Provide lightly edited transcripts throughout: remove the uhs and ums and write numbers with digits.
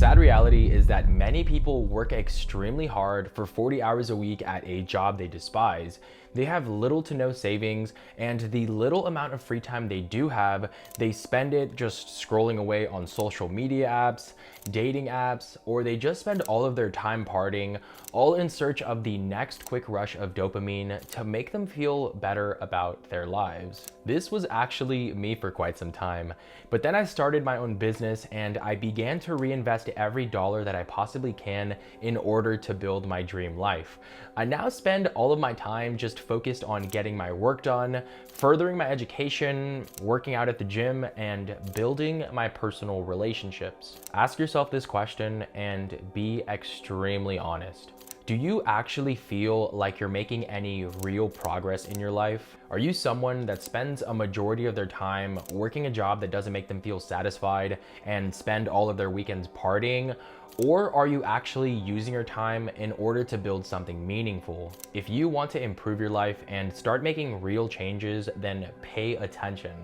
sad reality is that many people work extremely hard for 40 hours a week at a job they despise. They have little to no savings, and the little amount of free time they do have, they spend it just scrolling away on social media apps, dating apps, or they just spend all of their time partying, all in search of the next quick rush of dopamine to make them feel better about their lives. This was actually me for quite some time, but then I started my own business and I began to reinvest every dollar that I possibly can in order to build my dream life. I now spend all of my time just focused on getting my work done, furthering my education, working out at the gym, and building my personal relationships. Ask yourself this question and be extremely honest. Do you actually feel like you're making any real progress in your life? Are you someone that spends a majority of their time working a job that doesn't make them feel satisfied and spend all of their weekends partying? Or are you actually using your time in order to build something meaningful? If you want to improve your life and start making real changes, then pay attention.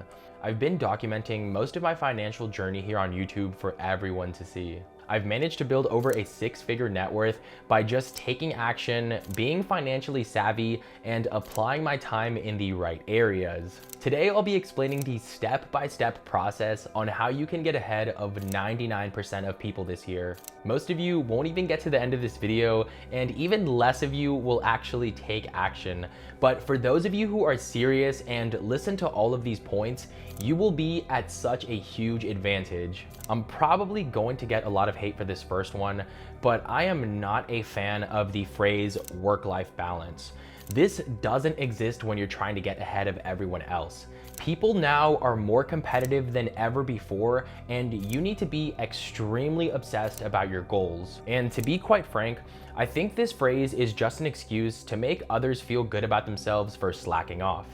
I've been documenting most of my financial journey here on YouTube for everyone to see. I've managed to build over a six-figure net worth by just taking action, being financially savvy, and applying my time in the right areas. Today, I'll be explaining the step-by-step process on how you can get ahead of 99% of people this year. Most of you won't even get to the end of this video, and even less of you will actually take action. But for those of you who are serious and listen to all of these points, you will be at such a huge advantage. I'm probably going to get a lot of hate for this first one, but I am not a fan of the phrase work-life balance. This doesn't exist when you're trying to get ahead of everyone else. People now are more competitive than ever before, and you need to be extremely obsessed about your goals. And to be quite frank, I think this phrase is just an excuse to make others feel good about themselves for slacking off.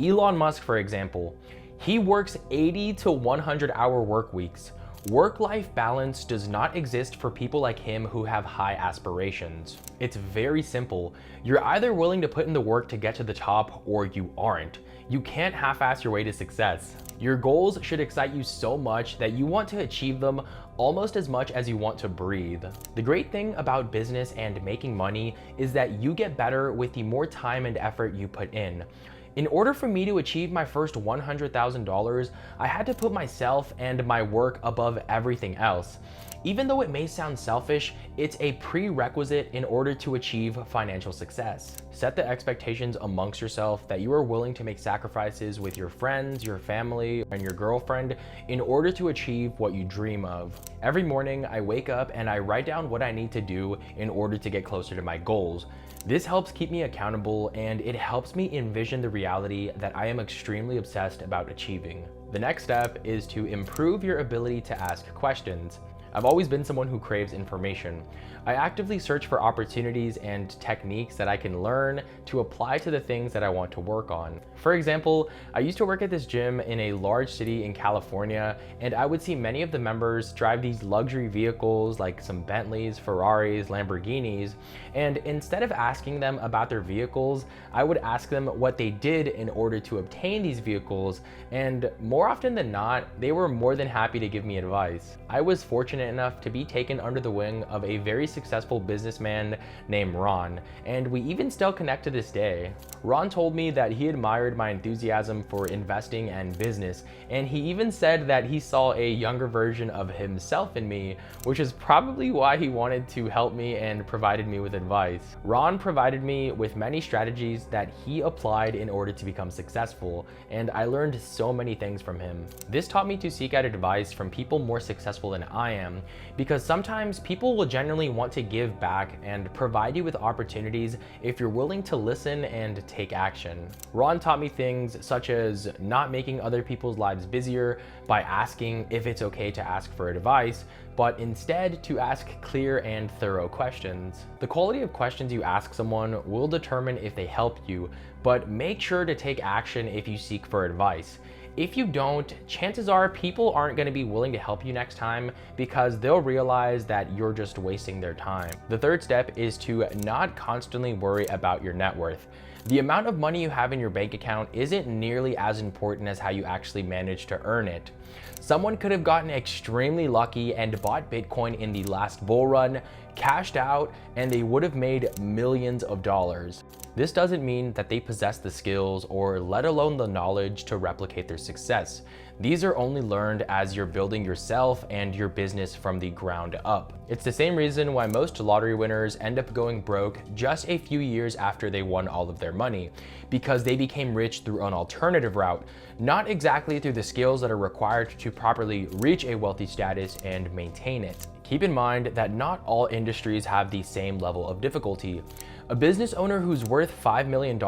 Elon Musk, for example, he works 80 to 100-hour work weeks. Work-life balance does not exist for people like him who have high aspirations. It's very simple. You're either willing to put in the work to get to the top or you aren't. You can't half-ass your way to success. Your goals should excite you so much that you want to achieve them almost as much as you want to breathe. The great thing about business and making money is that you get better with the more time and effort you put in. In order for me to achieve my first $100,000, I had to put myself and my work above everything else. Even though it may sound selfish, it's a prerequisite in order to achieve financial success. Set the expectations amongst yourself that you are willing to make sacrifices with your friends, your family, and your girlfriend in order to achieve what you dream of. Every morning, I wake up and I write down what I need to do in order to get closer to my goals. This helps keep me accountable, and it helps me envision the reality that I am extremely obsessed about achieving. The next step is to improve your ability to ask questions. I've always been someone who craves information. I actively search for opportunities and techniques that I can learn to apply to the things that I want to work on. For example, I used to work at this gym in a large city in California, and I would see many of the members drive these luxury vehicles like some Bentleys, Ferraris, Lamborghinis, and instead of asking them about their vehicles, I would ask them what they did in order to obtain these vehicles, and more often than not, they were more than happy to give me advice. I was fortunate enough to be taken under the wing of a very successful businessman named Ron, and we even still connect to this day. Ron told me that he admired my enthusiasm for investing and business, and he even said that he saw a younger version of himself in me, which is probably why he wanted to help me and provided me with advice. Ron provided me with many strategies that he applied in order to become successful, and I learned so many things from him. This taught me to seek out advice from people more successful than I am, because sometimes people will genuinely want to give back and provide you with opportunities if you're willing to listen and take action. Ron taught me things such as not making other people's lives busier by asking if it's okay to ask for advice, but instead to ask clear and thorough questions. The quality of questions you ask someone will determine if they help you, but make sure to take action if you seek for advice. If you don't, chances are people aren't going to be willing to help you next time because they'll realize that you're just wasting their time. The third step is to not constantly worry about your net worth. The amount of money you have in your bank account isn't nearly as important as how you actually manage to earn it. Someone could have gotten extremely lucky and bought Bitcoin in the last bull run, cashed out, and they would have made millions of dollars. This doesn't mean that they possess the skills or let alone the knowledge to replicate their success. These are only learned as you're building yourself and your business from the ground up. It's the same reason why most lottery winners end up going broke just a few years after they won all of their money, because they became rich through an alternative route, not exactly through the skills that are required to properly reach a wealthy status and maintain it. Keep in mind that not all industries have the same level of difficulty. A business owner who's worth $5 million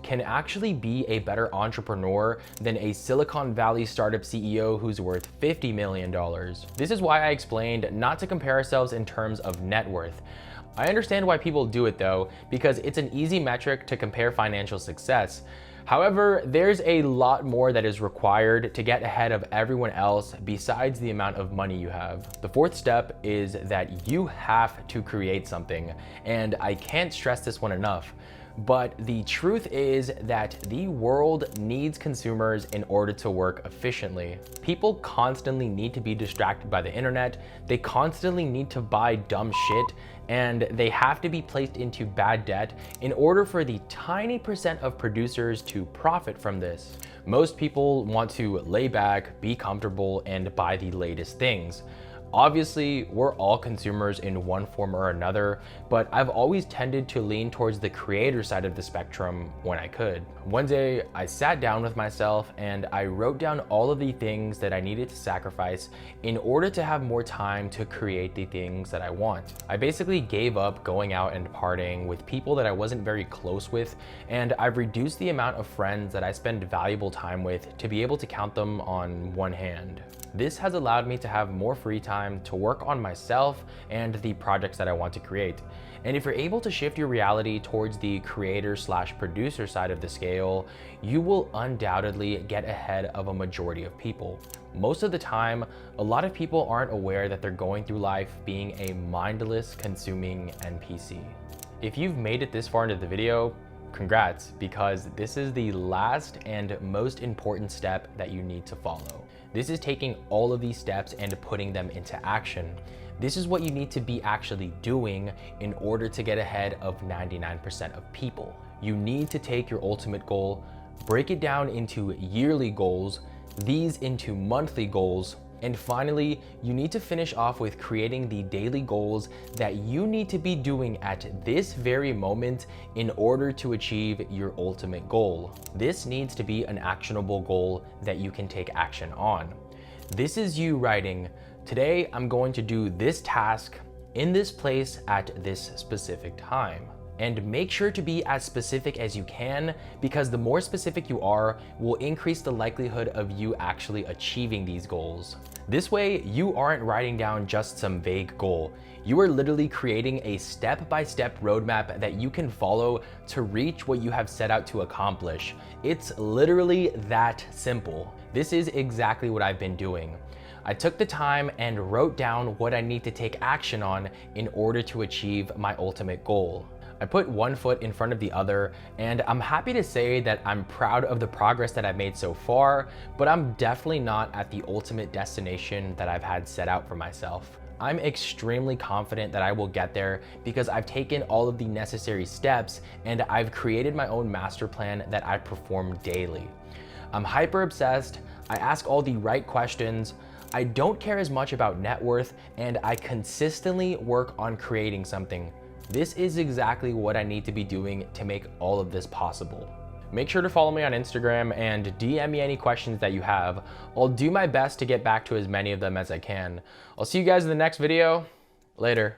can actually be a better entrepreneur than a Silicon Valley startup CEO who's worth $50 million. This is why I explained not to compare ourselves in terms of net worth. I understand why people do it though, because it's an easy metric to compare financial success. However, there's a lot more that is required to get ahead of everyone else besides the amount of money you have. The fourth step is that you have to create something, and I can't stress this one enough. But the truth is that the world needs consumers in order to work efficiently. People constantly need to be distracted by the internet, they constantly need to buy dumb shit, and they have to be placed into bad debt in order for the tiny percent of producers to profit from this. Most people want to lay back, be comfortable, and buy the latest things. Obviously, we're all consumers in one form or another, but I've always tended to lean towards the creator side of the spectrum when I could. One day, I sat down with myself and I wrote down all of the things that I needed to sacrifice in order to have more time to create the things that I want. I basically gave up going out and partying with people that I wasn't very close with, and I've reduced the amount of friends that I spend valuable time with to be able to count them on one hand. This has allowed me to have more free time to work on myself and the projects that I want to create. And if you're able to shift your reality towards the creator/producer side of the scale, you will undoubtedly get ahead of a majority of people. Most of the time, a lot of people aren't aware that they're going through life being a mindless consuming NPC. If you've made it this far into the video, congrats, because this is the last and most important step that you need to follow. This is taking all of these steps and putting them into action. This is what you need to be actually doing in order to get ahead of 99% of people. You need to take your ultimate goal, break it down into yearly goals, these into monthly goals, and finally, you need to finish off with creating the daily goals that you need to be doing at this very moment in order to achieve your ultimate goal. This needs to be an actionable goal that you can take action on. This is you writing, today I'm going to do this task in this place at this specific time. And make sure to be as specific as you can, because the more specific you are will increase the likelihood of you actually achieving these goals. This way, you aren't writing down just some vague goal. You are literally creating a step-by-step roadmap that you can follow to reach what you have set out to accomplish. It's literally that simple. This is exactly what I've been doing. I took the time and wrote down what I need to take action on in order to achieve my ultimate goal. I put one foot in front of the other, and I'm happy to say that I'm proud of the progress that I've made so far, but I'm definitely not at the ultimate destination that I've had set out for myself. I'm extremely confident that I will get there because I've taken all of the necessary steps and I've created my own master plan that I perform daily. I'm hyper obsessed, I ask all the right questions, I don't care as much about net worth, and I consistently work on creating something. This is exactly what I need to be doing to make all of this possible. Make sure to follow me on Instagram and DM me any questions that you have. I'll do my best to get back to as many of them as I can. I'll see you guys in the next video. Later.